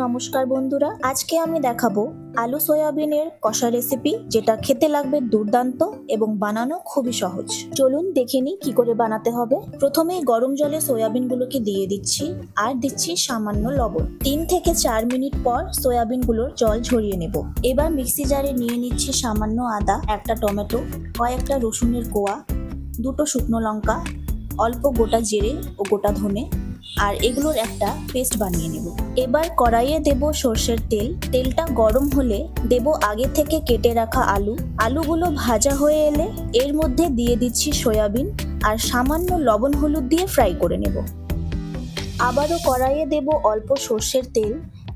নমস্কার বন্ধুরা, আজকে আমি দেখাবো আলু সয়াবিনের কষা রেসিপি, যেটা খেতে লাগবে দুর্দান্ত এবং বানানো খুবই সহজ। চলুন দেখে নিই কি করে বানাতে হবে। প্রথমেই গরম জলে সয়াবিনগুলোকে দিয়ে দিচ্ছি আর দিচ্ছি সামান্য লবণ। 3 থেকে 4 মিনিট পর সয়াবিনগুলোর জল ঝরিয়ে নেব। এবার মিক্সি জারে নিয়ে নিচ্ছি সামান্য আদা, একটা টমেটো, কয়েকটা রসুনের কোয়া, 2টো শুকনো লঙ্কা, অল্প গোটা জিরে ও গোটা ধনে, আর এগুলোর একটা পেস্ট বানিয়ে নেব। এবার কড়াইয়ে দেব সর্ষের তেল। তেলটা গরম হলে দেব আগে থেকে কেটে রাখা আলুগুলো ভাজা হয়ে এলে এর মধ্যে দিয়ে দিচ্ছি সয়াবিন আর সামান্য লবণ হলুদ দিয়ে ফ্রাই করে নেব। আবারও কড়াইয়ে দেব অল্প সর্ষের তেল।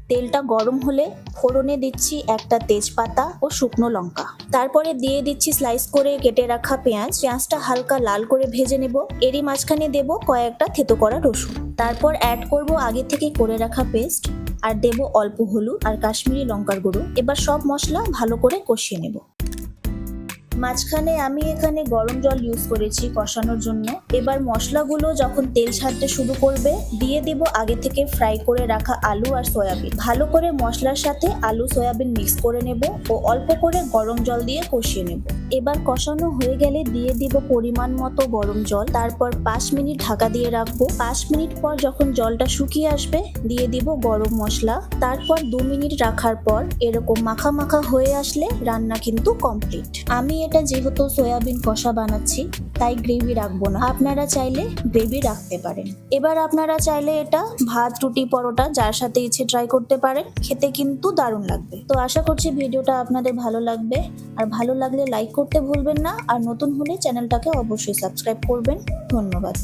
তেলটা গরম হলে ফোড়নে দিচ্ছি একটা তেজপাতা ও শুকনো লঙ্কা। তারপরে দিয়ে দিচ্ছি স্লাইস করে কেটে রাখা পেঁয়াজটা হালকা লাল করে ভেজে নেব। এরই মাঝখানে দেব কয়েকটা থেতো করা রসুন। তারপর অ্যাড করব আগে থেকে করে রাখা পেস্ট আর দেব অল্প হলুদ আর কাশ্মীরি লঙ্কার গুঁড়ো। এবার সব মশলা ভালো করে কষিয়ে নেব। মাঝখানে আমি এখানে গরম জল ইউজ করেছি কষানোর জন্য। এবার মশলাগুলো যখন তেল ছাড়তে শুরু করবে দিয়ে দেব আগে থেকে ফ্রাই করে রাখা আলু আর সয়াবিন। ভালো করে মশলার সাথে আলু সয়াবিন মিক্স করে নেব ও অল্প করে গরম জল দিয়ে কষিয়ে নেব। এবার কষানো হয়ে গেলে দিয়ে দিব পরিমাণ মতো গরম জল। তারপর 5 মিনিট ঢাকা দিয়ে রাখবো। 5 মিনিট পর যখন জলটা শুকিয়ে আসবে দিয়ে দিব গরম মশলা। তারপর 2 মিনিট রাখার পর এরকম মাখা মাখা হয়ে আসলে রান্না কিন্তু কমপ্লিট। আমি এটা যেহেতু সয়াবিন কষা বানাচ্ছি তাই গ্রেভি রাখবো না, আপনারা চাইলে গ্রেভি রাখতে পারেন। এবার আপনারা চাইলে এটা ভাত, রুটি, পরোটা যার সাথে ইচ্ছে ট্রাই করতে পারেন, খেতে কিন্তু দারুণ লাগবে। তো আশা করছি ভিডিওটা আপনাদের ভালো লাগবে, আর ভালো লাগলে লাইক করতে ভুলবেন না, আর নতুন হলে চ্যানেলটাকে অবশ্যই সাবস্ক্রাইব করবেন। ধন্যবাদ।